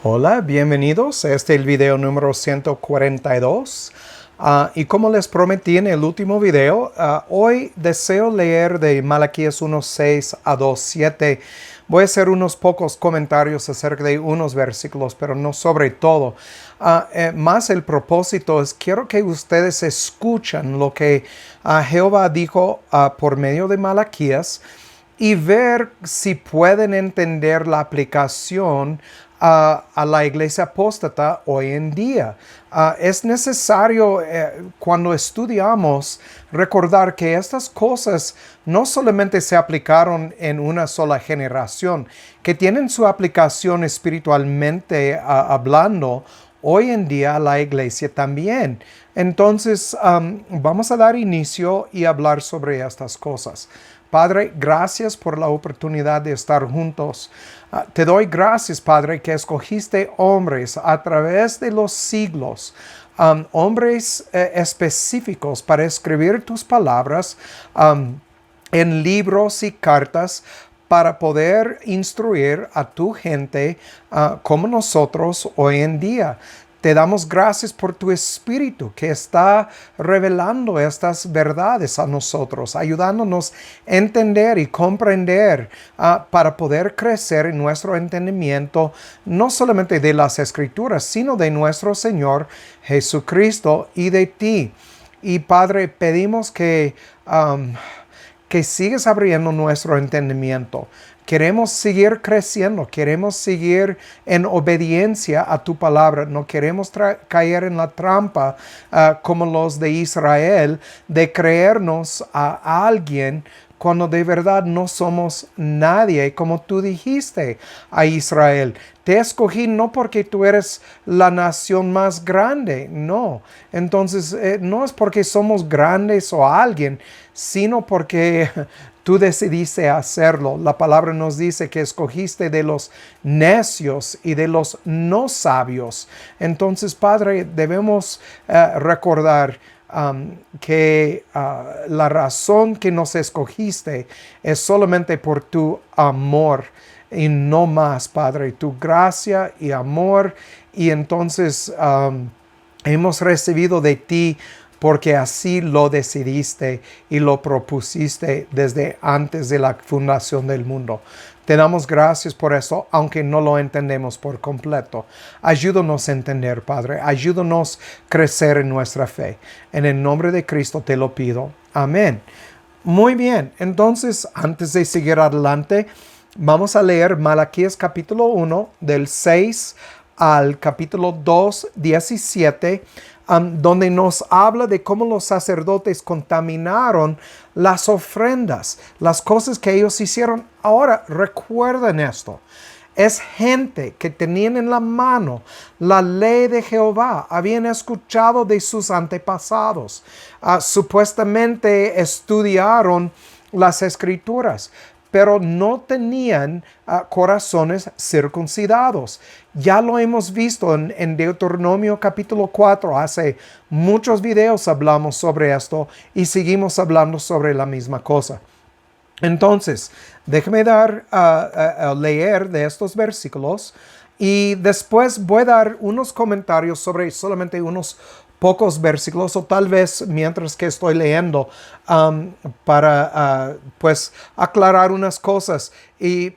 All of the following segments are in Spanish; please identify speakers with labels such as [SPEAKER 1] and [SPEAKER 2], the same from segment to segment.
[SPEAKER 1] Hola, bienvenidos a el video número 142. Y como les prometí en el último video, hoy deseo leer de Malaquías 1:6 a 2:7. Voy a hacer unos pocos comentarios acerca de unos versículos, pero no sobre todo. Más el propósito es, quiero que ustedes escuchen lo que Jehová dijo por medio de Malaquías y ver si pueden entender la aplicación a la iglesia apóstata hoy en día. Es necesario cuando estudiamos recordar que estas cosas no solamente se aplicaron en una sola generación, que tienen su aplicación espiritualmente hablando hoy en día a la iglesia también. Entonces vamos a dar inicio y hablar sobre estas cosas. Padre, gracias por la oportunidad de estar juntos. Te doy gracias, Padre, que escogiste hombres a través de los siglos, hombres específicos para escribir tus palabras en libros y cartas para poder instruir a tu gente como nosotros hoy en día. Te damos gracias por tu Espíritu que está revelando estas verdades a nosotros, ayudándonos a entender y comprender para poder crecer en nuestro entendimiento, no solamente de las Escrituras, sino de nuestro Señor Jesucristo y de ti. Y Padre, pedimos que sigas abriendo nuestro entendimiento. Queremos seguir creciendo, queremos seguir en obediencia a tu palabra. No queremos caer en la trampa como los de Israel de creernos a alguien cuando de verdad no somos nadie, como tú dijiste a Israel. Te escogí no porque tú eres la nación más grande, no. Entonces, no es porque somos grandes o alguien, sino porque tú decidiste hacerlo. La palabra nos dice que escogiste de los necios y de los no sabios. Entonces, Padre, debemos recordar que la razón que nos escogiste es solamente por tu amor y no más, Padre, tu gracia y amor. Y entonces hemos recibido de ti porque así lo decidiste y lo propusiste desde antes de la fundación del mundo. Te damos gracias por eso, aunque no lo entendemos por completo. Ayúdanos a entender, Padre. Ayúdanos a crecer en nuestra fe. En el nombre de Cristo te lo pido. Amén. Muy bien. Entonces, antes de seguir adelante, vamos a leer Malaquías capítulo 1, del 6 al capítulo 2, 17, donde nos habla de cómo los sacerdotes contaminaron las ofrendas, las cosas que ellos hicieron. Ahora, recuerden esto. Es gente que tenían en la mano la ley de Jehová, habían escuchado de sus antepasados, supuestamente estudiaron las escrituras, pero no tenían corazones circuncidados. Ya lo hemos visto en Deuteronomio capítulo 4. Hace muchos videos hablamos sobre esto y seguimos hablando sobre la misma cosa. Entonces, déjeme leer de estos versículos y después voy a dar unos comentarios sobre solamente unos pocos versículos, o tal vez mientras que estoy leyendo para pues aclarar unas cosas. Y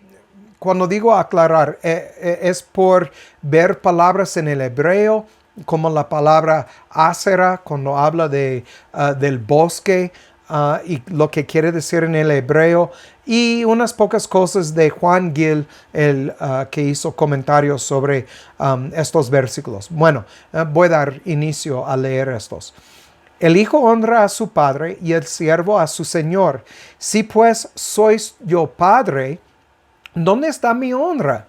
[SPEAKER 1] cuando digo aclarar, es por ver palabras en el hebreo, como la palabra ácera, cuando habla del bosque, y lo que quiere decir en el hebreo, y unas pocas cosas de Juan Gil, que hizo comentarios sobre estos versículos. Bueno, voy a dar inicio a leer estos. El hijo honra a su padre y el siervo a su señor. Si pues sois yo padre, ¿dónde está mi honra?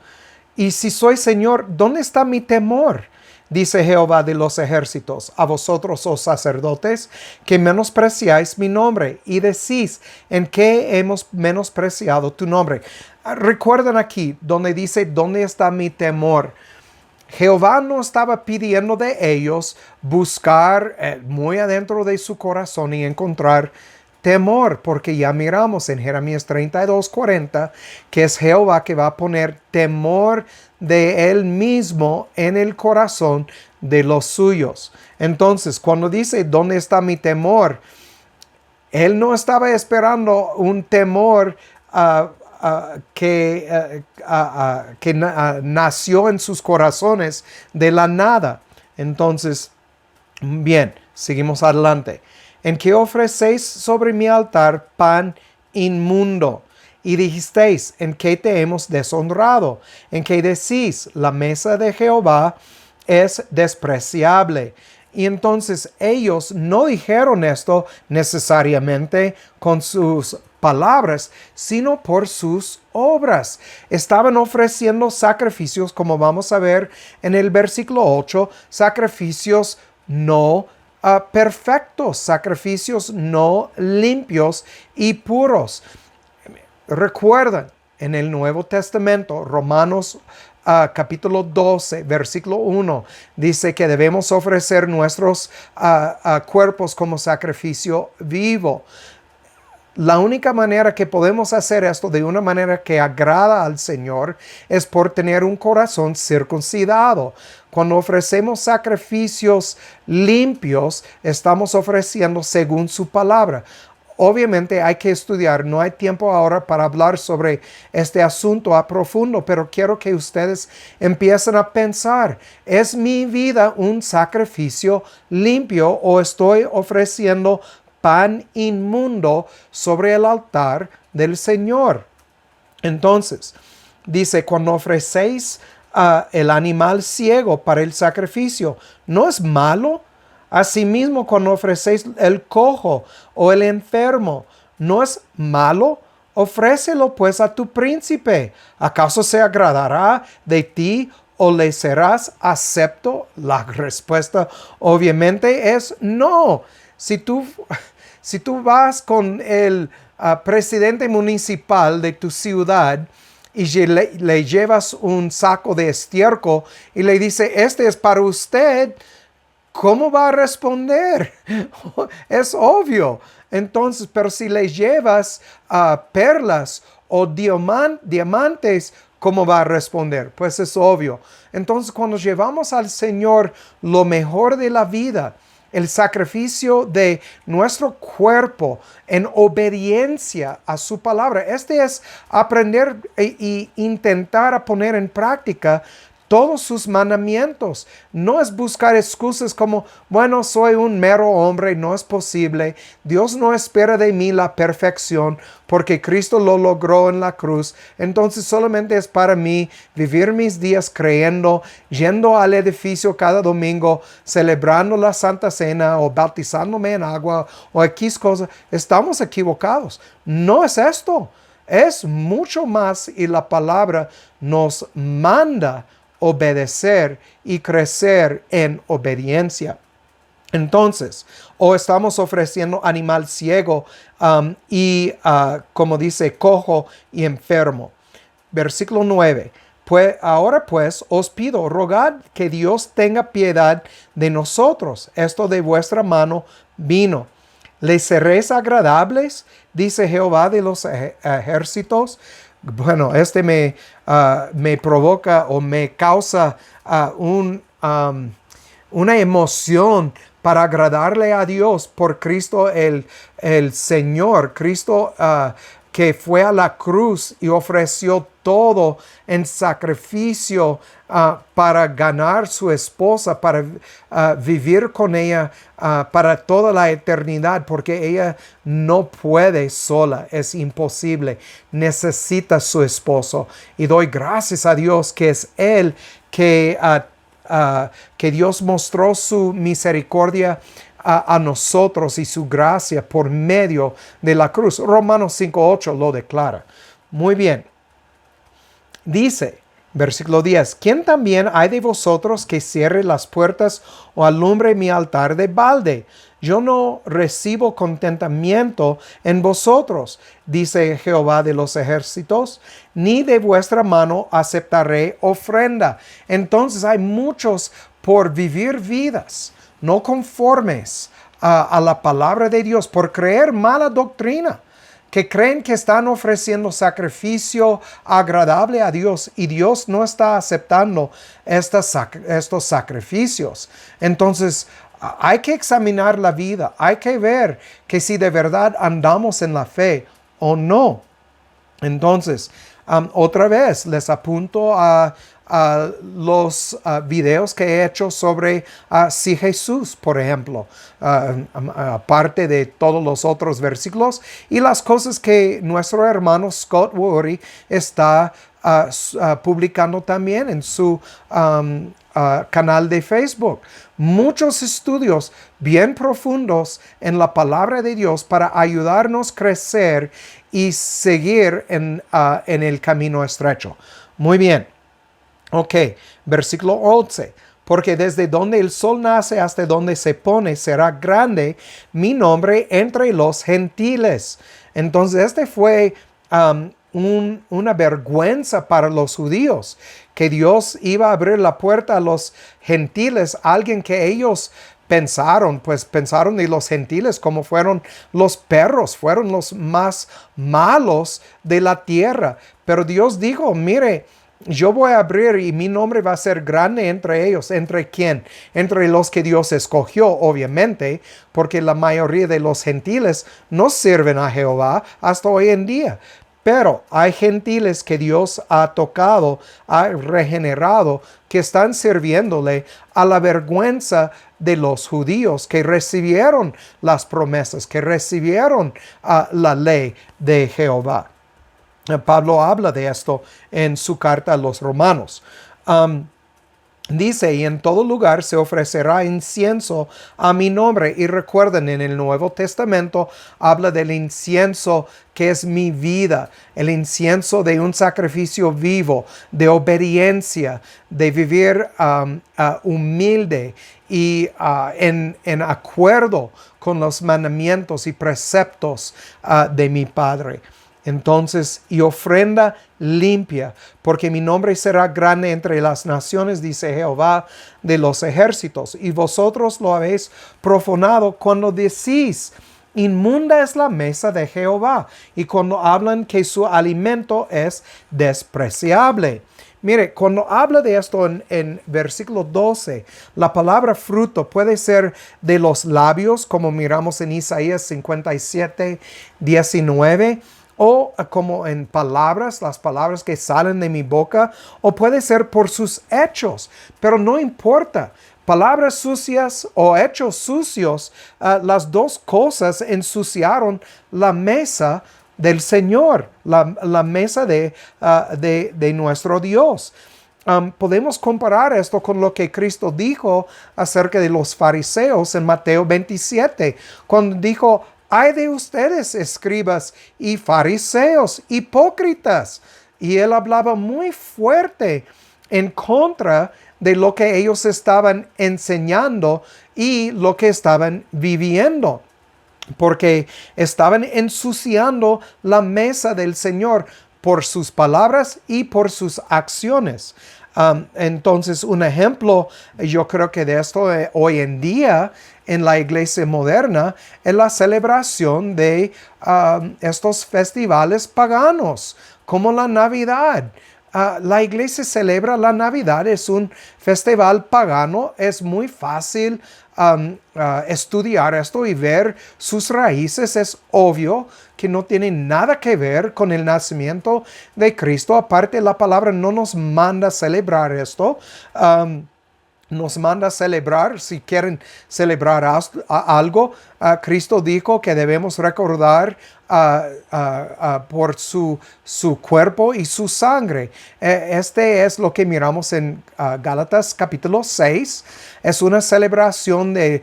[SPEAKER 1] Y si soy señor, ¿dónde está mi temor? Dice Jehová de los ejércitos, a vosotros, oh sacerdotes, que menospreciáis mi nombre, y decís, ¿en qué hemos menospreciado tu nombre? Recuerden aquí, donde dice, ¿dónde está mi temor? Jehová no estaba pidiendo de ellos buscar muy adentro de su corazón y encontrar temor, porque ya miramos en Jeremías 32:40 que es Jehová que va a poner temor de Él mismo en el corazón de los suyos. Entonces, cuando dice, ¿dónde está mi temor? Él no estaba esperando un temor que nació en sus corazones de la nada. Entonces, bien, seguimos adelante. En que ofrecéis sobre mi altar pan inmundo. Y dijisteis, ¿en qué te hemos deshonrado? En que decís, la mesa de Jehová es despreciable. Y entonces ellos no dijeron esto necesariamente con sus palabras, sino por sus obras. Estaban ofreciendo sacrificios, como vamos a ver en el versículo 8, sacrificios no perfectos, sacrificios no limpios y puros. Recuerdan, en el Nuevo Testamento, Romanos capítulo 12, versículo 1, dice que debemos ofrecer nuestros cuerpos como sacrificio vivo. La única manera que podemos hacer esto de una manera que agrada al Señor es por tener un corazón circuncidado. Cuando ofrecemos sacrificios limpios, estamos ofreciendo según su palabra. Obviamente hay que estudiar, no hay tiempo ahora para hablar sobre este asunto a profundo, pero quiero que ustedes empiecen a pensar, ¿es mi vida un sacrificio limpio o estoy ofreciendo pan inmundo sobre el altar del Señor? Entonces, dice, cuando ofrecéis el animal ciego para el sacrificio, ¿no es malo? Asimismo, cuando ofrecéis el cojo o el enfermo, ¿no es malo? Ofrécelo pues a tu príncipe. ¿Acaso se agradará de ti o le serás acepto? La respuesta obviamente es no. Si tú vas con el presidente municipal de tu ciudad y le llevas un saco de estiércol y le dice, este es para usted, ¿cómo va a responder? Es obvio. Entonces, pero si le llevas perlas o diamantes, ¿cómo va a responder? Pues es obvio. Entonces, cuando llevamos al Señor lo mejor de la vida, el sacrificio de nuestro cuerpo en obediencia a su palabra, este es aprender e intentar a poner en práctica todos sus mandamientos. No es buscar excusas como, bueno, soy un mero hombre, no es posible. Dios no espera de mí la perfección porque Cristo lo logró en la cruz. Entonces solamente es para mí vivir mis días creyendo, yendo al edificio cada domingo, celebrando la Santa Cena o bautizándome en agua o X cosas. Estamos equivocados. No es esto. Es mucho más y la palabra nos manda obedecer y crecer en obediencia. Entonces, o estamos ofreciendo animal ciego y como dice, cojo y enfermo. Versículo 9. Ahora pues os pido, rogad que Dios tenga piedad de nosotros. Esto de vuestra mano vino. ¿Les seréis agradables? Dice Jehová de los ejércitos. Bueno, me provoca o me causa una emoción para agradarle a Dios por Cristo el Señor. Cristo que fue a la cruz y ofreció todo en sacrificio para ganar su esposa, para vivir con ella para toda la eternidad, porque ella no puede sola, es imposible, necesita su esposo. Y doy gracias a Dios que es Él que Dios mostró su misericordia a nosotros y su gracia por medio de la cruz. Romanos 5:8 lo declara. Muy bien. Dice, versículo 10, ¿quién también hay de vosotros que cierre las puertas o alumbre mi altar de balde? Yo no recibo contentamiento en vosotros, dice Jehová de los ejércitos, ni de vuestra mano aceptaré ofrenda. Entonces hay muchos por vivir vidas no conformes a la palabra de Dios, por creer mala doctrina, que creen que están ofreciendo sacrificio agradable a Dios y Dios no está aceptando estos sacrificios. Entonces, hay que examinar la vida, hay que ver que si de verdad andamos en la fe o no. Entonces, otra vez les apunto a los videos que he hecho sobre si Jesús, por ejemplo, aparte de todos los otros versículos y las cosas que nuestro hermano Scott Worry está publicando también en su canal de Facebook. Muchos estudios bien profundos en la palabra de Dios para ayudarnos a crecer y seguir en el camino estrecho. Muy bien. Ok, versículo 11. Porque desde donde el sol nace hasta donde se pone será grande mi nombre entre los gentiles. Entonces este fue una vergüenza para los judíos, que Dios iba a abrir la puerta a los gentiles, alguien que ellos pensaron de los gentiles como fueron los perros, fueron los más malos de la tierra. Pero Dios dijo, mire, yo voy a abrir y mi nombre va a ser grande entre ellos. ¿Entre quién? Entre los que Dios escogió, obviamente, porque la mayoría de los gentiles no sirven a Jehová hasta hoy en día. Pero hay gentiles que Dios ha tocado, ha regenerado, que están sirviéndole a la vergüenza de los judíos que recibieron las promesas, que recibieron la ley de Jehová. Pablo habla de esto en su carta a los romanos. Dice, y en todo lugar se ofrecerá incienso a mi nombre. Y recuerden, en el Nuevo Testamento habla del incienso que es mi vida, el incienso de un sacrificio vivo, de obediencia, de vivir humilde y en acuerdo con los mandamientos y preceptos de mi Padre. Entonces, y ofrenda limpia, porque mi nombre será grande entre las naciones, dice Jehová de los ejércitos. Y vosotros lo habéis profanado cuando decís, inmunda es la mesa de Jehová. Y cuando hablan que su alimento es despreciable. Mire, cuando habla de esto en versículo 12, la palabra fruto puede ser de los labios, como miramos en Isaías 57, 19, o como en palabras, las palabras que salen de mi boca, o puede ser por sus hechos, pero no importa. Palabras sucias o hechos sucios, las dos cosas ensuciaron la mesa del Señor, la mesa de nuestro Dios. Podemos comparar esto con lo que Cristo dijo acerca de los fariseos en Mateo 27, cuando dijo, ¡ay de ustedes, escribas y fariseos, hipócritas! Y él hablaba muy fuerte en contra de lo que ellos estaban enseñando y lo que estaban viviendo, porque estaban ensuciando la mesa del Señor por sus palabras y por sus acciones. Entonces, un ejemplo, yo creo que de esto hoy en día en la iglesia moderna es la celebración de estos festivales paganos, como la Navidad. La iglesia celebra la Navidad, es un festival pagano, es muy fácil estudiar esto y ver sus raíces. Es obvio que no tiene nada que ver con el nacimiento de Cristo. Aparte, la palabra no nos manda a celebrar esto. Nos manda a celebrar, si quieren celebrar algo, Cristo dijo que debemos recordar por su cuerpo y su sangre. Este es lo que miramos en Gálatas capítulo 6. Es una celebración de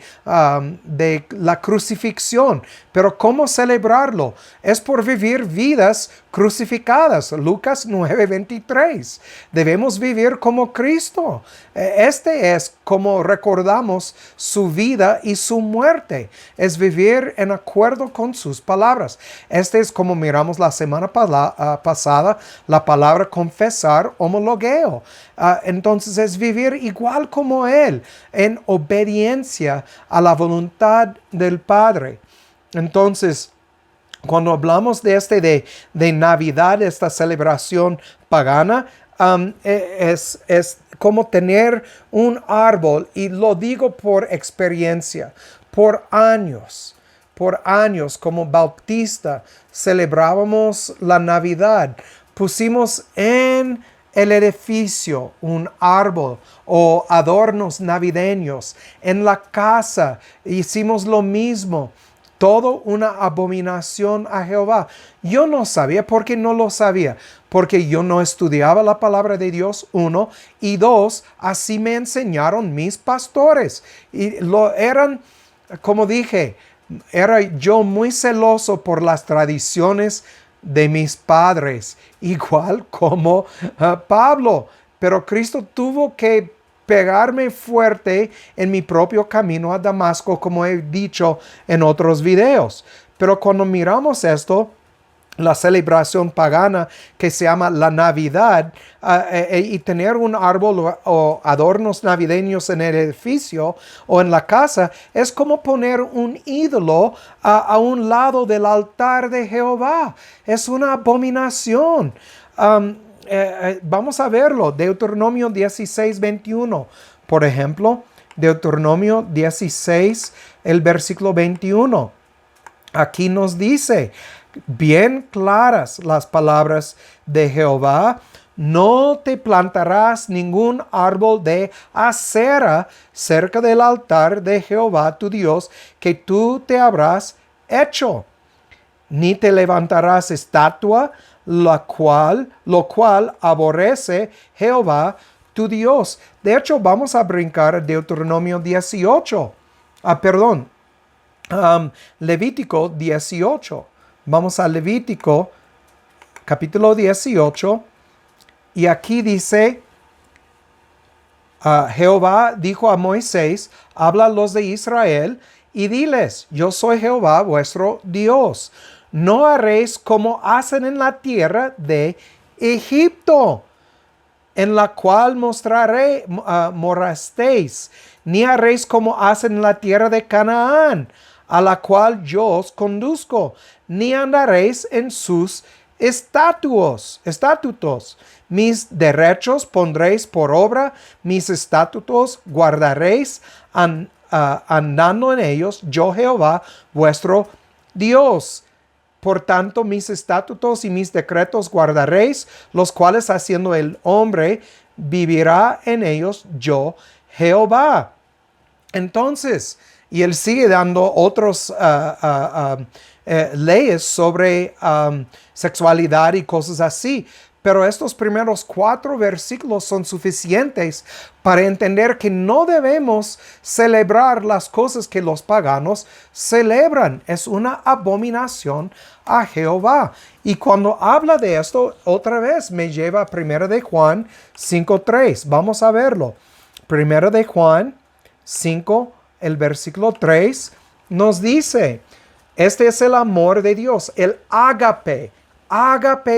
[SPEAKER 1] la crucifixión. Pero ¿cómo celebrarlo? Es por vivir vidas crucificadas. Lucas 9:23. Debemos vivir como Cristo. Este es como recordamos su vida y su muerte. Es es vivir en acuerdo con sus palabras. Este es como miramos la semana pasada, la palabra confesar, homologeo. Entonces es vivir igual como Él, en obediencia a la voluntad del Padre. Entonces, cuando hablamos de Navidad, esta celebración pagana, es como tener un árbol, y lo digo por experiencia, por años, como bautista, celebrábamos la Navidad. Pusimos en el edificio un árbol o adornos navideños. En la casa hicimos lo mismo. Todo una abominación a Jehová. Yo no sabía. ¿Por qué no lo sabía? Porque yo no estudiaba la palabra de Dios, 1, y 2, así me enseñaron mis pastores. Y eran, como dije, era yo muy celoso por las tradiciones de mis padres, igual como Pablo. Pero Cristo tuvo que pegarme fuerte en mi propio camino a Damasco, como he dicho en otros videos. Pero cuando miramos esto, la celebración pagana que se llama la Navidad, y tener un árbol o adornos navideños en el edificio o en la casa, es como poner un ídolo a un lado del altar de Jehová. Es una abominación. Vamos a verlo. Deuteronomio 16:21. Por ejemplo, Deuteronomio 16, el versículo 21. Aquí nos dice, bien claras las palabras de Jehová: no te plantarás ningún árbol de acera cerca del altar de Jehová tu Dios, que tú te habrás hecho, ni te levantarás estatua, lo cual aborrece Jehová tu Dios. De hecho, vamos a brincar a Deuteronomio 18. Levítico 18. Vamos a Levítico capítulo 18. Y aquí dice, Jehová dijo a Moisés: habla a los de Israel y diles: yo soy Jehová vuestro Dios. No haréis como hacen en la tierra de Egipto, en la cual morasteis, ni haréis como hacen en la tierra de Canaán, a la cual yo os conduzco, ni andaréis en sus estatutos. Mis derechos pondréis por obra, mis estatutos guardaréis, andando en ellos, yo Jehová vuestro Dios. Por tanto, mis estatutos y mis decretos guardaréis, los cuales haciendo el hombre vivirá en ellos, yo Jehová. Entonces, y él sigue dando otros leyes sobre sexualidad y cosas así. Pero estos primeros 4 versículos son suficientes para entender que no debemos celebrar las cosas que los paganos celebran. Es una abominación a Jehová. Y cuando habla de esto, otra vez me lleva a 1 de Juan 5:3. Vamos a verlo. 1 de Juan 5, el versículo 3, nos dice: este es el amor de Dios, el ágape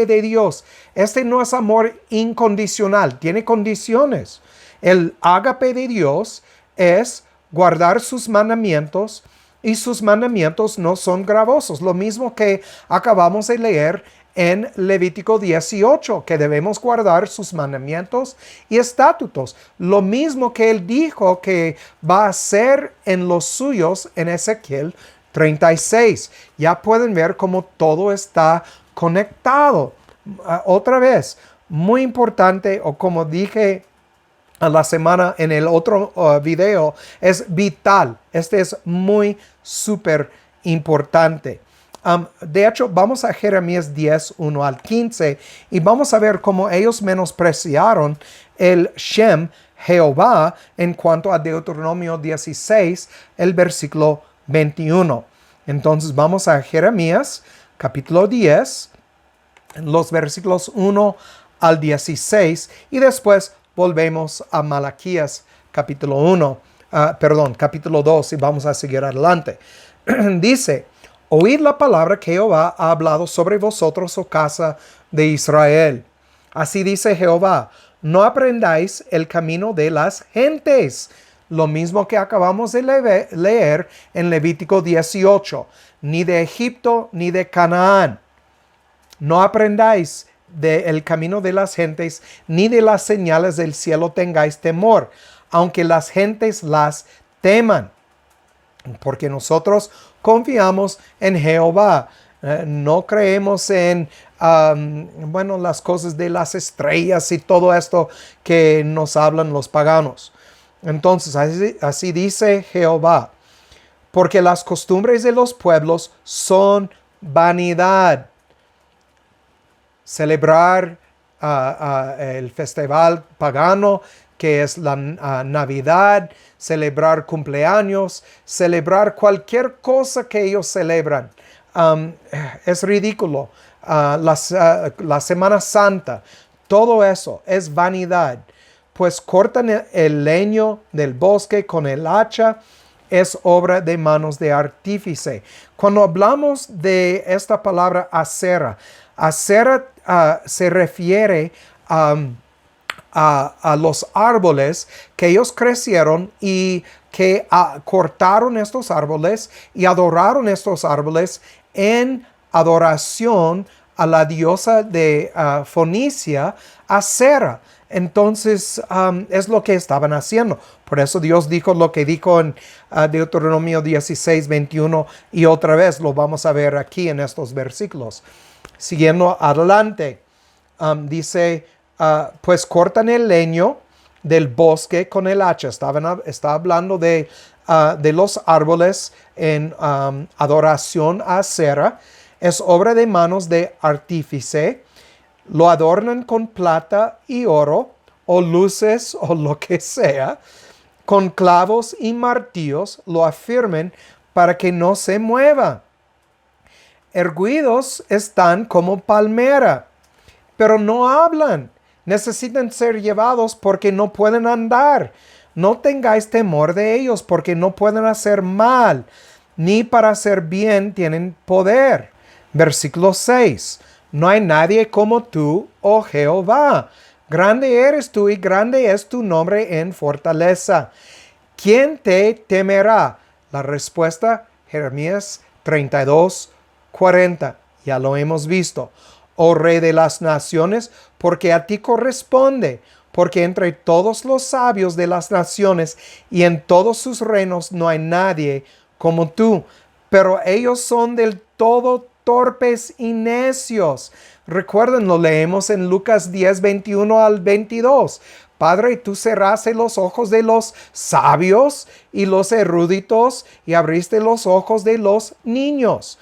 [SPEAKER 1] de Dios. Este no es amor incondicional, tiene condiciones. El ágape de Dios es guardar sus mandamientos, y sus mandamientos no son gravosos. Lo mismo que acabamos de leer en Levítico 18, que debemos guardar sus mandamientos y estatutos. Lo mismo que él dijo que va a hacer en los suyos en Ezequiel 36. Ya pueden ver cómo todo está conectado. Otra vez, muy importante, o como dije a la semana en el otro video, es vital. Este es muy súper importante. De hecho, vamos a Jeremías 10, 1 al 15, y vamos a ver cómo ellos menospreciaron el Shem, Jehová, en cuanto a Deuteronomio 16, el versículo 21. Entonces vamos a Jeremías capítulo 10, los versículos 1 al 16, y después volvemos a Malaquías capítulo 2, y vamos a seguir adelante. Dice, oíd la palabra que Jehová ha hablado sobre vosotros, oh casa de Israel. Así dice Jehová, no aprendáis el camino de las gentes. Lo mismo que acabamos de leer en Levítico 18. Ni de Egipto ni de Canaán. No aprendáis del camino de las gentes, ni de las señales del cielo tengáis temor, aunque las gentes las teman. Porque nosotros confiamos en Jehová. No creemos en las cosas de las estrellas y todo esto que nos hablan los paganos. Entonces, así dice Jehová, porque las costumbres de los pueblos son vanidad. Celebrar el festival pagano, que es la Navidad, celebrar cumpleaños, celebrar cualquier cosa que ellos celebran. Es ridículo. La Semana Santa, todo eso es vanidad. Pues cortan el leño del bosque con el hacha, es obra de manos de artífice. Cuando hablamos de esta palabra acera, acera se refiere a los árboles que ellos crecieron y que cortaron estos árboles y adoraron estos árboles en adoración a la diosa de Fonicia, Acera. Entonces es lo que estaban haciendo. Por eso Dios dijo lo que dijo en Deuteronomio 16, 21 y otra vez lo vamos a ver aquí en estos versículos. Siguiendo adelante, dice, pues cortan el leño del bosque con el hacha. Está hablando de los árboles en adoración a Acera. Es obra de manos de artífice. Lo adornan con plata y oro, o luces, o lo que sea. Con clavos y martillos lo afirmen para que no se mueva. Erguidos están como palmera, pero no hablan. Necesitan ser llevados porque no pueden andar. No tengáis temor de ellos porque no pueden hacer mal, ni para hacer bien tienen poder. Versículo 6. No hay nadie como tú, oh Jehová. Grande eres tú y grande es tu nombre en fortaleza. ¿Quién te temerá? La respuesta, Jeremías 32:40. Ya lo hemos visto. Oh Rey de las naciones, porque a ti corresponde, porque entre todos los sabios de las naciones y en todos sus reinos no hay nadie como tú. Pero ellos son del todo torpes y necios. Recuerden, lo leemos en Lucas 10, 21 al 22. Padre, tú cerraste los ojos de los sabios y los eruditos y abriste los ojos de los niños.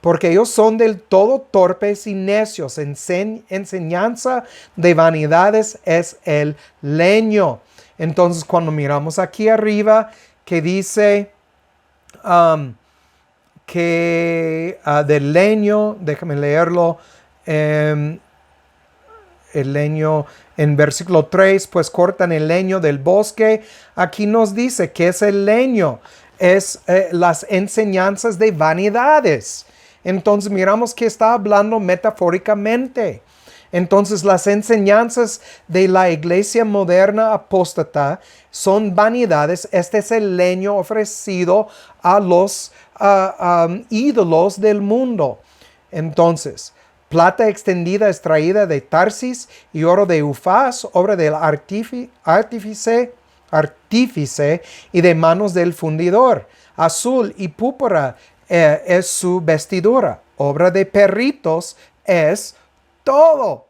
[SPEAKER 1] Porque ellos son del todo torpes y necios. Enseñanza de vanidades es el leño. Entonces, cuando miramos aquí arriba, que dice que del leño, déjame leerlo, el leño en versículo 3, pues cortan el leño del bosque. Aquí nos dice que es el leño, es las enseñanzas de vanidades. Entonces miramos que está hablando metafóricamente. Entonces las enseñanzas de la iglesia moderna apóstata son vanidades. Este es el leño ofrecido a los ídolos del mundo. Entonces, plata extendida extraída de Tarsis y oro de Ufaz, obra del artífice y de manos del fundidor. Azul y púrpura es su vestidura. Obra de perritos es todo.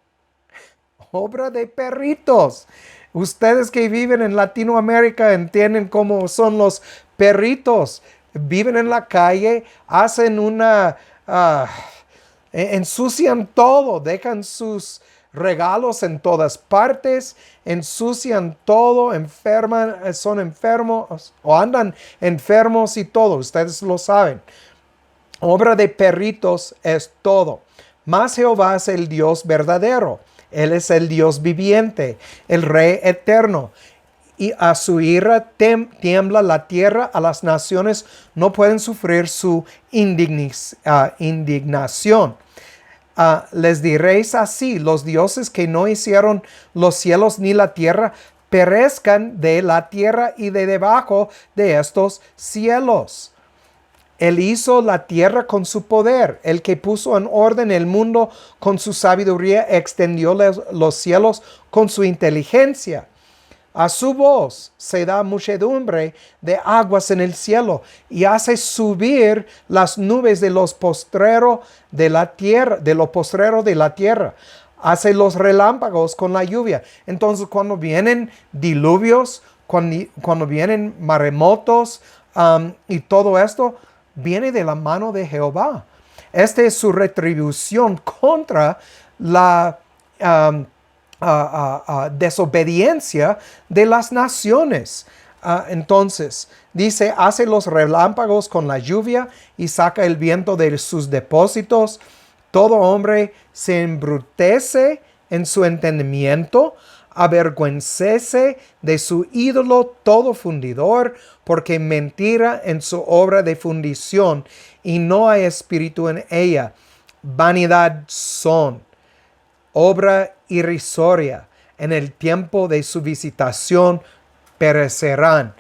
[SPEAKER 1] Obra de perritos. Ustedes que viven en Latinoamérica entienden cómo son los perritos. Viven en la calle, hacen ensucian todo, dejan sus regalos en todas partes, ensucian todo, son enfermos o andan enfermos y todo. Ustedes lo saben. Obra de perritos es todo. Mas Jehová es el Dios verdadero. Él es el Dios viviente, el Rey eterno. y a su ira tiembla la tierra, a las naciones no pueden sufrir su indignación. Les diréis así: los dioses que no hicieron los cielos ni la tierra, perezcan de la tierra y de debajo de estos cielos. Él hizo la tierra con su poder. El que puso en orden el mundo con su sabiduría, extendió los cielos con su inteligencia. A su voz se da muchedumbre de aguas en el cielo y hace subir las nubes de los postreros de la tierra, de lo postrero de la tierra. Hace los relámpagos con la lluvia. Entonces, cuando vienen diluvios, cuando vienen maremotos y todo esto, viene de la mano de Jehová. Esta es su retribución contra la desobediencia de las naciones. Entonces, dice: hace los relámpagos con la lluvia y saca el viento de sus depósitos. Todo hombre se embrutece en su entendimiento, avergüéncese de su ídolo todo fundidor, porque mentira en su obra de fundición, y no hay espíritu en ella. Vanidad son, obra irrisoria, en el tiempo de su visitación perecerán.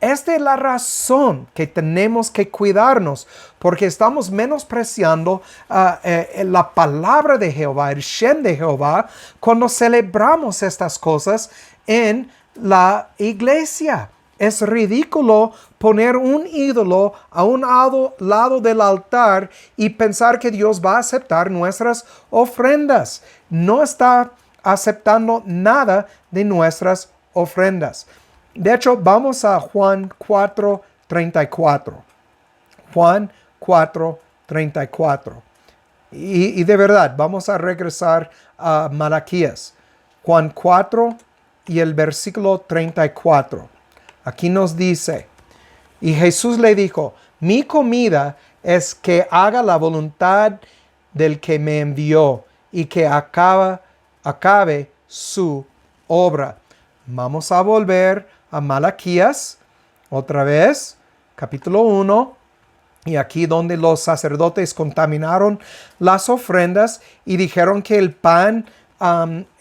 [SPEAKER 1] Esta es la razón que tenemos que cuidarnos, porque estamos menospreciando la palabra de Jehová, el Shem de Jehová, cuando celebramos estas cosas en la iglesia. Es ridículo poner un ídolo a un lado del altar y pensar que Dios va a aceptar nuestras ofrendas. No está aceptando nada de nuestras ofrendas. De hecho, vamos a Juan 4:34. Juan 4:34. Y de verdad, vamos a regresar a Malaquías. Juan 4 y el versículo 34. Aquí nos dice: y Jesús le dijo: mi comida es que haga la voluntad del que me envió y que acabe su obra. Vamos a volver a Malaquías, otra vez, capítulo 1, y aquí donde los sacerdotes contaminaron las ofrendas y dijeron que el pan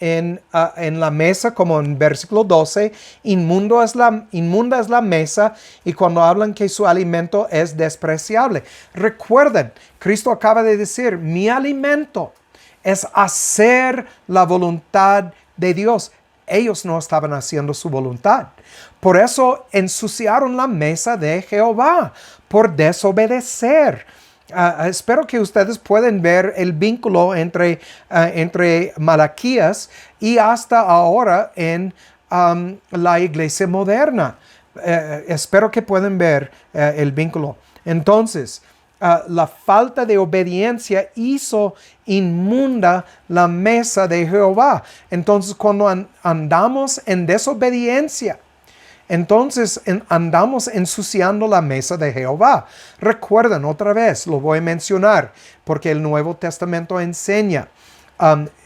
[SPEAKER 1] en la mesa, como en versículo 12, inmunda es la mesa, y cuando hablan que su alimento es despreciable. Recuerden, Cristo acaba de decir: mi alimento es hacer la voluntad de Dios. Ellos no estaban haciendo su voluntad. Por eso ensuciaron la mesa de Jehová, por desobedecer. Espero que ustedes puedan ver el vínculo entre Malaquías y hasta ahora en la iglesia moderna. Espero que puedan ver el vínculo. Entonces, la falta de obediencia hizo inmunda la mesa de Jehová. Entonces, cuando andamos en desobediencia, entonces andamos ensuciando la mesa de Jehová. Recuerden, otra vez, lo voy a mencionar, porque el Nuevo Testamento enseña: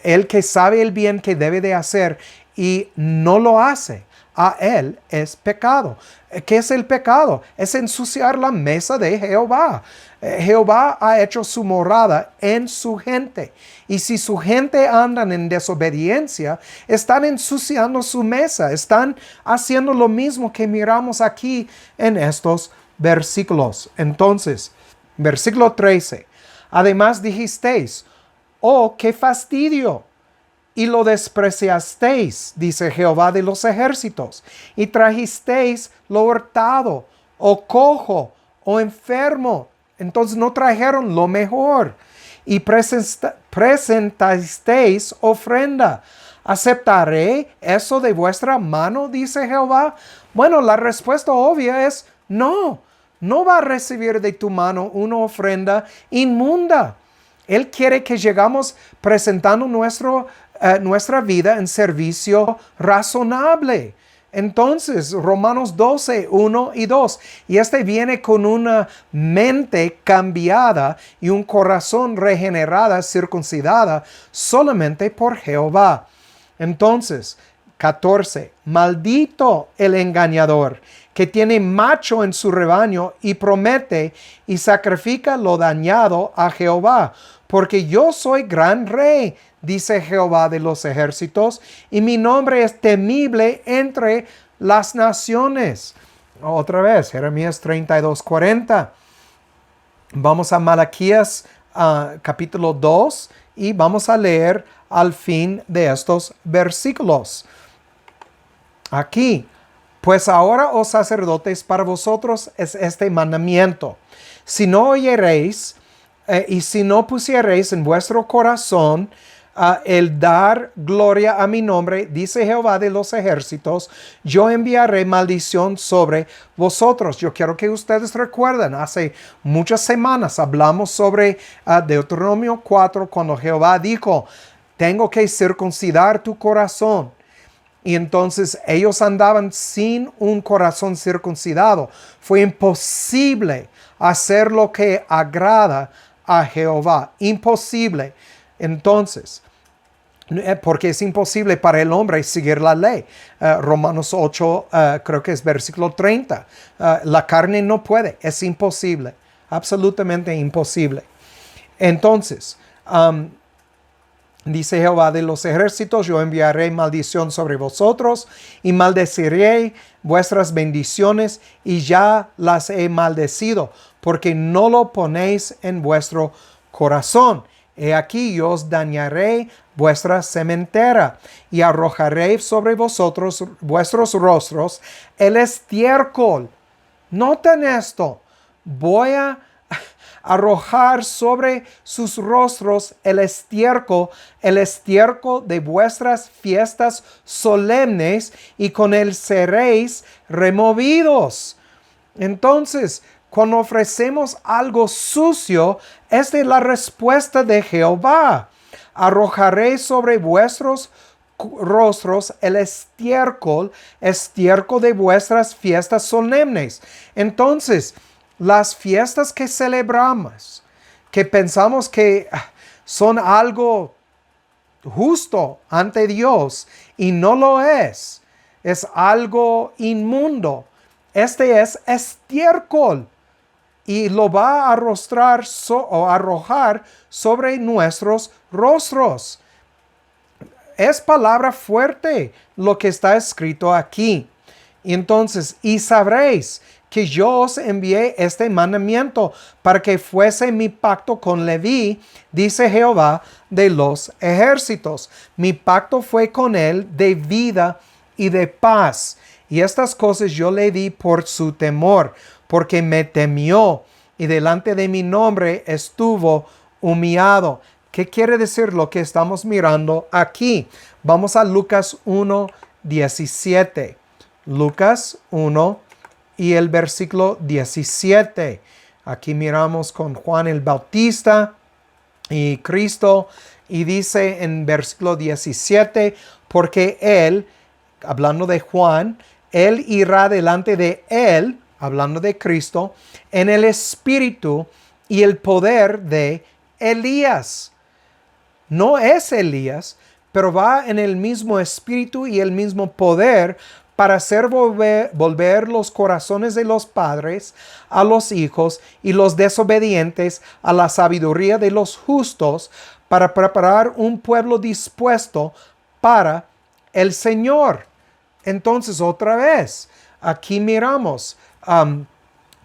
[SPEAKER 1] el que sabe el bien que debe de hacer y no lo hace, a él es pecado. ¿Qué es el pecado? Es ensuciar la mesa de Jehová. Jehová ha hecho su morada en su gente. Y si su gente andan en desobediencia, están ensuciando su mesa. Están haciendo lo mismo que miramos aquí en estos versículos. Entonces, versículo 13. Además dijisteis: oh, qué fastidio, y lo despreciasteis, dice Jehová de los ejércitos, y trajisteis lo hurtado, o cojo, o enfermo. Entonces no trajeron lo mejor. Y presentasteis ofrenda. ¿Aceptaré eso de vuestra mano?, dice Jehová. Bueno, la respuesta obvia es no. No va a recibir de tu mano una ofrenda inmunda. Él quiere que llegamos presentando nuestra vida en servicio razonable. Entonces, Romanos 12, 1 y 2. Y viene con una mente cambiada y un corazón regenerada, circuncidada, solamente por Jehová. Entonces, 14. Maldito el engañador que tiene macho en su rebaño y promete y sacrifica lo dañado a Jehová, porque yo soy gran rey, dice Jehová de los ejércitos, y mi nombre es temible entre las naciones. Otra vez, Jeremías 32:40. Vamos a Malaquías capítulo 2 y vamos a leer al fin de estos versículos. Aquí, pues ahora, oh sacerdotes, para vosotros es este mandamiento. Si no oyereis y si no pusiereis en vuestro corazón el dar gloria a mi nombre, dice Jehová de los ejércitos, yo enviaré maldición sobre vosotros. Yo quiero que ustedes recuerden, hace muchas semanas hablamos sobre Deuteronomio 4, cuando Jehová dijo, tengo que circuncidar tu corazón. Y entonces ellos andaban sin un corazón circuncidado. Fue imposible hacer lo que agrada a Jehová. Imposible. Entonces, porque es imposible para el hombre seguir la ley. Romanos 8, creo que es versículo 30. La carne no puede, es imposible. Absolutamente imposible. Entonces, dice Jehová de los ejércitos, yo enviaré maldición sobre vosotros y maldeciré vuestras bendiciones y ya las he maldecido, porque no lo ponéis en vuestro corazón. He aquí yo os dañaré vuestra sementera y arrojaré sobre vosotros vuestros rostros el estiércol. Noten esto. Voy a arrojar sobre sus rostros el estiércol de vuestras fiestas solemnes, y con él seréis removidos. Entonces, cuando ofrecemos algo sucio, esta es la respuesta de Jehová. Arrojaré sobre vuestros rostros el estiércol de vuestras fiestas solemnes. Entonces, las fiestas que celebramos, que pensamos que son algo justo ante Dios y no lo es algo inmundo. Este es estiércol y lo va a arrojar sobre nuestros rostros. Es palabra fuerte lo que está escrito aquí. Y entonces, y sabréis que yo os envié este mandamiento para que fuese mi pacto con Leví, dice Jehová de los ejércitos. Mi pacto fue con él de vida y de paz. Y estas cosas yo le di por su temor, porque me temió y delante de mi nombre estuvo humillado. ¿Qué quiere decir lo que estamos mirando aquí? Vamos a Lucas 1:17. Lucas 1 y el versículo 17. Aquí miramos con Juan el Bautista y Cristo, y dice en versículo 17, porque él, hablando de Juan, él irá delante de él, hablando de Cristo, en el espíritu y el poder de Elías. No es Elías, pero va en el mismo espíritu y el mismo poder para hacer volver los corazones de los padres a los hijos y los desobedientes a la sabiduría de los justos, para preparar un pueblo dispuesto para el Señor. Entonces, otra vez, aquí miramos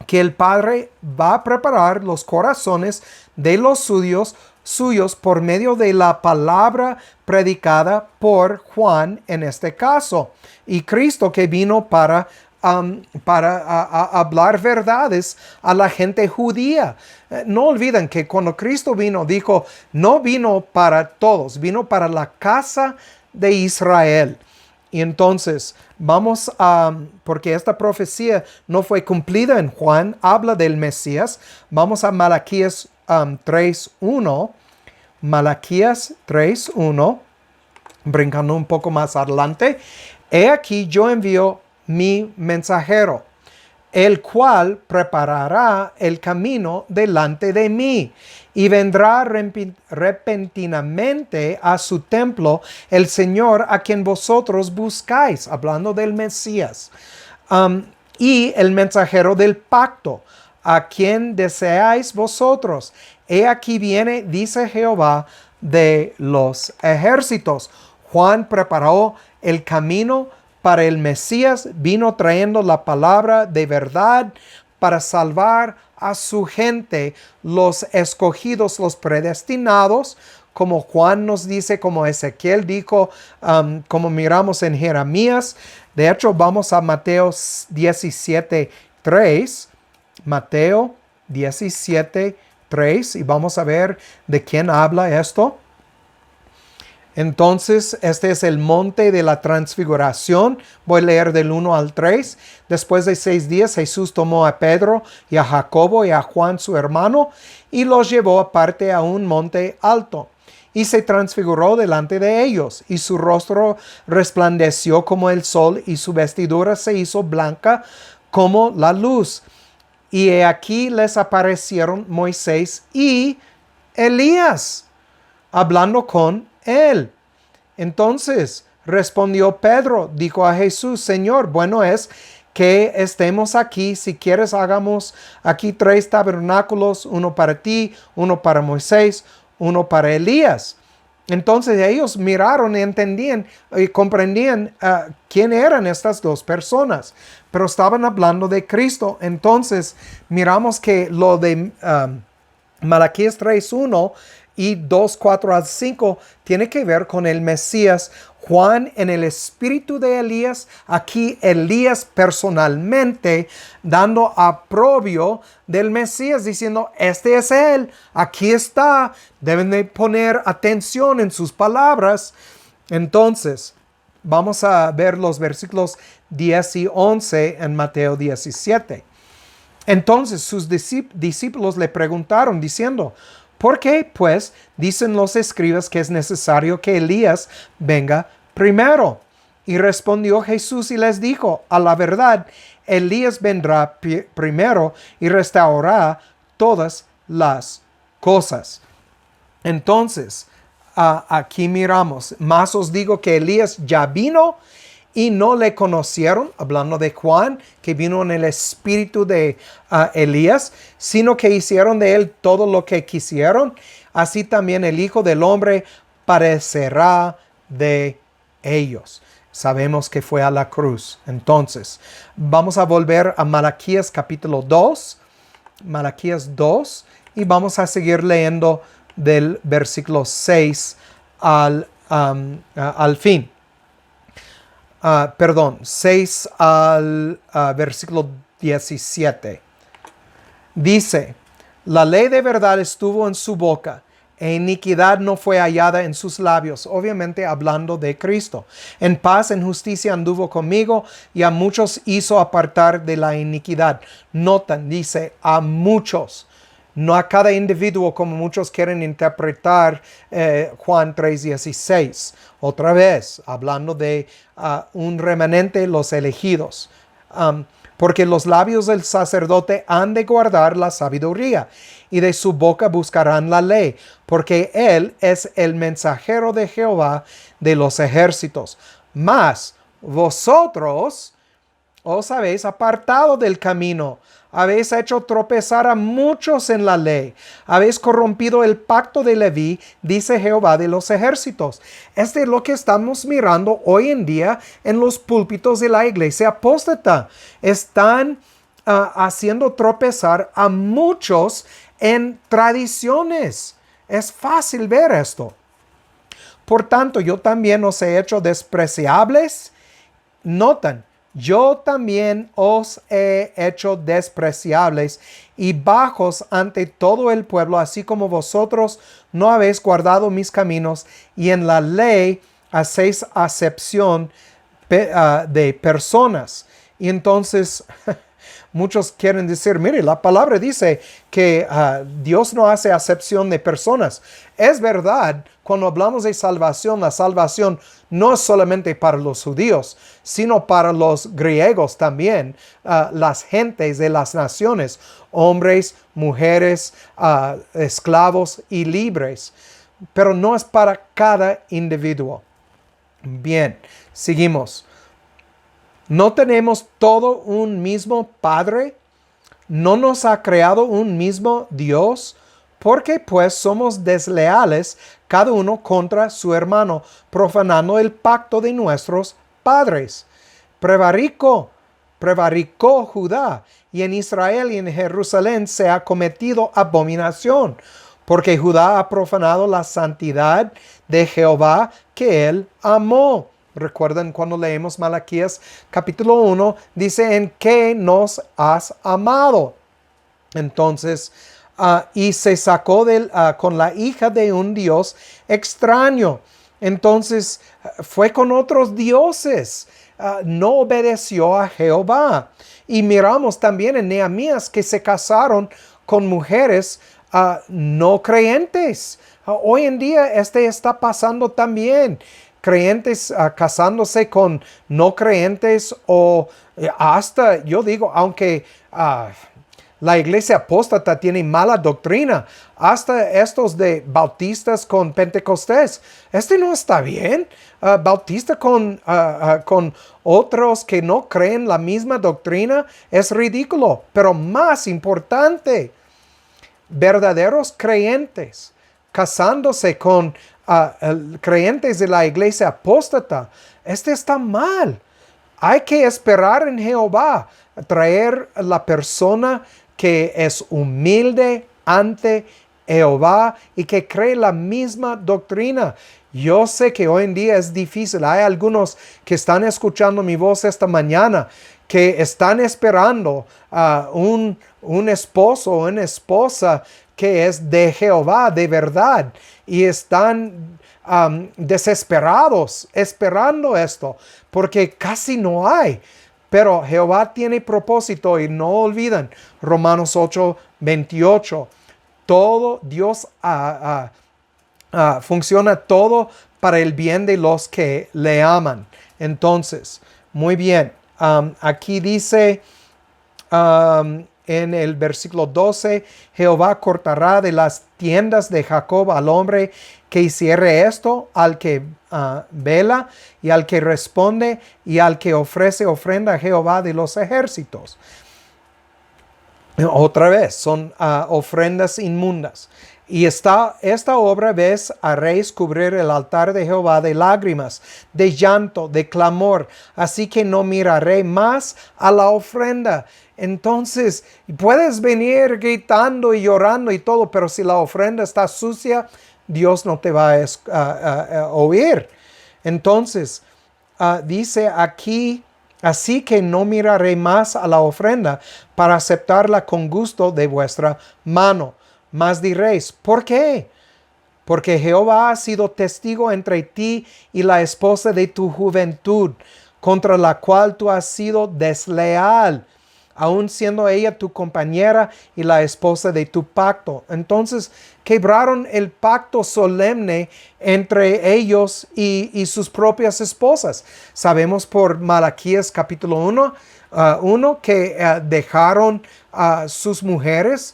[SPEAKER 1] que el Padre va a preparar los corazones de los suyos por medio de la palabra predicada por Juan en este caso, y Cristo, que vino para hablar verdades a la gente judía. No olviden que cuando Cristo vino, dijo, no vino para todos, vino para la casa de Israel. Y entonces vamos porque esta profecía no fue cumplida en Juan, habla del Mesías. Vamos a Malaquías 3:1. Malaquías 3:1, brincando un poco más adelante. He aquí yo envío mi mensajero. el cual preparará el camino delante de mí. Y vendrá repentinamente a su templo el Señor a quien vosotros buscáis, hablando del Mesías, y el mensajero del pacto, a quien deseáis vosotros. He aquí viene, dice Jehová de los ejércitos. Juan preparó el camino para el Mesías, vino trayendo la palabra de verdad para salvar a su gente, los escogidos, los predestinados, como Juan nos dice, como Ezequiel dijo, como miramos en Jeremías. De hecho, vamos a Mateo 17:3. Mateo 17:3, y vamos a ver de quién habla esto. Entonces, este es el monte de la transfiguración. Voy a leer del 1 al 3. Después de 6 días, Jesús tomó a Pedro y a Jacobo y a Juan su hermano y los llevó aparte a un monte alto. Y se transfiguró delante de ellos, y su rostro resplandeció como el sol, y su vestidura se hizo blanca como la luz. Y he aquí les aparecieron Moisés y Elías, hablando con él. Entonces respondió Pedro, dijo a Jesús: Señor, bueno es que estemos aquí. Si quieres, hagamos aquí 3 tabernáculos, uno para ti, uno para Moisés, uno para Elías. Entonces ellos miraron y entendían y comprendían quién eran estas 2 personas, pero estaban hablando de Cristo. Entonces miramos que lo de Malaquías 3:1 y 2:4 al 5 tiene que ver con el Mesías. Juan en el espíritu de Elías, aquí Elías personalmente dando aprobio del Mesías, diciendo: este es él, aquí está, deben de poner atención en sus palabras. Entonces vamos a ver los versículos 10 y 11 en Mateo 17. Entonces sus discípulos le preguntaron diciendo: ¿por qué, pues, dicen los escribas que es necesario que Elías venga primero? Y respondió Jesús y les dijo: a la verdad, Elías vendrá primero y restaurará todas las cosas. Entonces, aquí miramos: más os digo que Elías ya vino y no le conocieron, hablando de Juan, que vino en el espíritu de Elías, sino que hicieron de él todo lo que quisieron. Así también el Hijo del Hombre padecerá de ellos. Sabemos que fue a la cruz. Entonces, vamos a volver a Malaquías capítulo 2. Malaquías 2. Y vamos a seguir leyendo del versículo 6 al fin. 6 al versículo 17. Dice: la ley de verdad estuvo en su boca, e iniquidad no fue hallada en sus labios. Obviamente hablando de Cristo. En paz, en justicia anduvo conmigo, y a muchos hizo apartar de la iniquidad. Notan, dice a muchos. No a cada individuo, como muchos quieren interpretar Juan 3:16. Otra vez, hablando de un remanente, los elegidos. Porque los labios del sacerdote han de guardar la sabiduría, y de su boca buscarán la ley, porque él es el mensajero de Jehová de los ejércitos. Mas vosotros os habéis apartado del camino, habéis hecho tropezar a muchos en la ley, habéis corrompido el pacto de Leví, dice Jehová de los ejércitos. Este es lo que estamos mirando hoy en día en los púlpitos de la iglesia apóstata. Están haciendo tropezar a muchos en tradiciones. Es fácil ver esto. Por tanto, yo también os he hecho despreciables. Notan: yo también os he hecho despreciables y bajos ante todo el pueblo, así como vosotros no habéis guardado mis caminos, y en la ley hacéis acepción de personas. Y entonces Muchos quieren decir, mire, la palabra dice que Dios no hace acepción de personas. Es verdad, cuando hablamos de salvación, la salvación no es solamente para los judíos, sino para los griegos también, las gentes de las naciones, hombres, mujeres, esclavos y libres. Pero no es para cada individuo. Bien, seguimos. ¿No tenemos todo un mismo Padre? ¿No nos ha creado un mismo Dios? ¿Por qué pues somos desleales cada uno contra su hermano, profanando el pacto de nuestros padres? Prevaricó Judá, y en Israel y en Jerusalén se ha cometido abominación, porque Judá ha profanado la santidad de Jehová que él amó. Recuerden cuando leemos Malaquías capítulo 1, dice, ¿en qué nos has amado? Entonces, y se sacó con la hija de un dios extraño. Entonces, fue con otros dioses. No obedeció a Jehová. Y miramos también en Nehemías que se casaron con mujeres no creyentes. Hoy en día está pasando también. Creyentes casándose con no creyentes o hasta, yo digo, aunque la iglesia apóstata tiene mala doctrina, hasta estos de bautistas con pentecostés, no está bien. Bautista con otros que no creen la misma doctrina es ridículo, pero más importante, verdaderos creyentes casándose con creyentes de la iglesia apóstata, está mal. Hay que esperar en Jehová, traer la persona que es humilde ante Jehová y que cree la misma doctrina. Yo sé que hoy en día es difícil. Hay algunos que están escuchando mi voz esta mañana que están esperando un esposo o una esposa que es de Jehová, de verdad, y están desesperados esperando esto, porque casi no hay. Pero Jehová tiene propósito y no olviden Romanos 8:28. Todo Dios funciona todo para el bien de los que le aman. Entonces, muy bien. Aquí dice en el versículo 12, Jehová cortará de las tiendas de Jacob al hombre que hiciere esto, al que vela y al que responde y al que ofrece ofrenda a Jehová de los ejércitos. Otra vez, son ofrendas inmundas. Y esta obra ves haréis cubrir el altar de Jehová de lágrimas, de llanto, de clamor. Así que no miraré más a la ofrenda. Entonces, puedes venir gritando y llorando y todo, pero si la ofrenda está sucia, Dios no te va a oír. Entonces, dice aquí, así que no miraré más a la ofrenda para aceptarla con gusto de vuestra mano. Mas diréis, ¿por qué? Porque Jehová ha sido testigo entre ti y la esposa de tu juventud, contra la cual tú has sido desleal, aun siendo ella tu compañera y la esposa de tu pacto. Entonces quebraron el pacto solemne entre ellos y sus propias esposas. Sabemos por Malaquías capítulo 1 que dejaron sus mujeres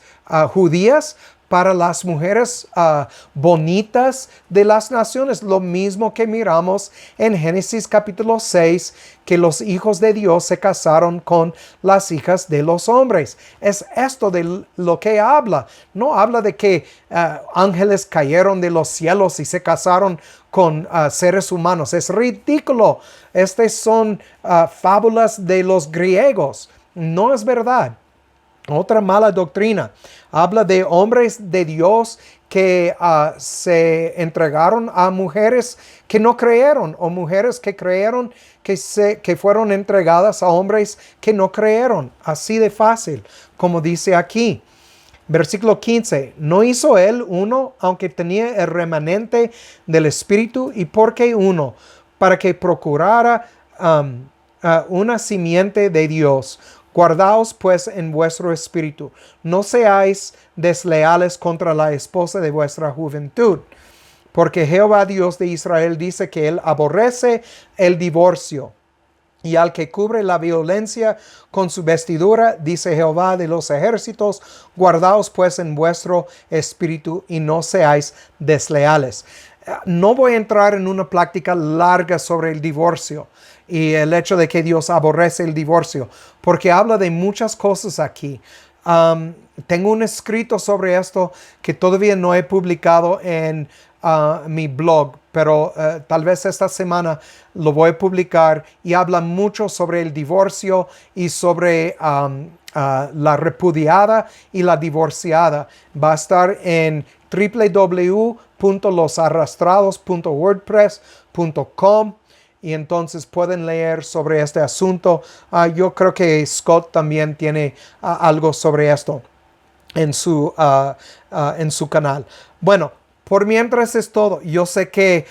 [SPEAKER 1] judías para las mujeres bonitas de las naciones. Lo mismo que miramos en Génesis capítulo 6, que los hijos de Dios se casaron con las hijas de los hombres. Es esto de lo que habla. No habla de que ángeles cayeron de los cielos y se casaron con seres humanos. Es ridículo. Estas son fábulas de los griegos. No es verdad. Otra mala doctrina habla de hombres de Dios que se entregaron a mujeres que no creyeron, o mujeres que creyeron que fueron entregadas a hombres que no creyeron. Así de fácil, como dice aquí. Versículo 15. ¿No hizo él uno, aunque tenía el remanente del Espíritu? ¿Y por qué uno? Para que procurara una simiente de Dios, Guardaos pues en vuestro espíritu. No seáis desleales contra la esposa de vuestra juventud. Porque Jehová Dios de Israel dice que él aborrece el divorcio. Y al que cubre la violencia con su vestidura, dice Jehová de los ejércitos, guardaos pues en vuestro espíritu y no seáis desleales. No voy a entrar en una plática larga sobre el divorcio y el hecho de que Dios aborrece el divorcio, porque habla de muchas cosas aquí. Tengo un escrito sobre esto que todavía no he publicado en mi blog, pero tal vez esta semana lo voy a publicar, y habla mucho sobre el divorcio y sobre la repudiada y la divorciada. Va a estar en www.losarrastrados.wordpress.com y entonces pueden leer sobre este asunto. Yo creo que Scott también tiene algo sobre esto en su canal. Bueno, por mientras es todo. Yo sé que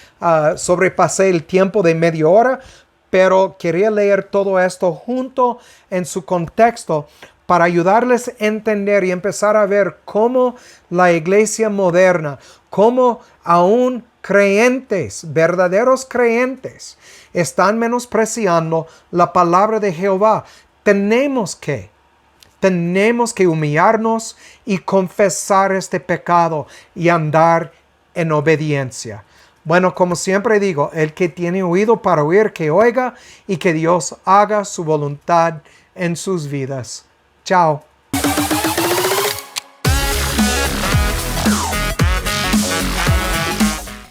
[SPEAKER 1] sobrepasé el tiempo de media hora, pero quería leer todo esto junto en su contexto para ayudarles a entender y empezar a ver cómo la iglesia moderna, cómo aún creyentes, verdaderos creyentes, están menospreciando la palabra de Jehová. Tenemos que humillarnos y confesar este pecado y andar en obediencia. Bueno, como siempre digo, el que tiene oído para oír, que oiga, y que Dios haga su voluntad en sus vidas. Chao.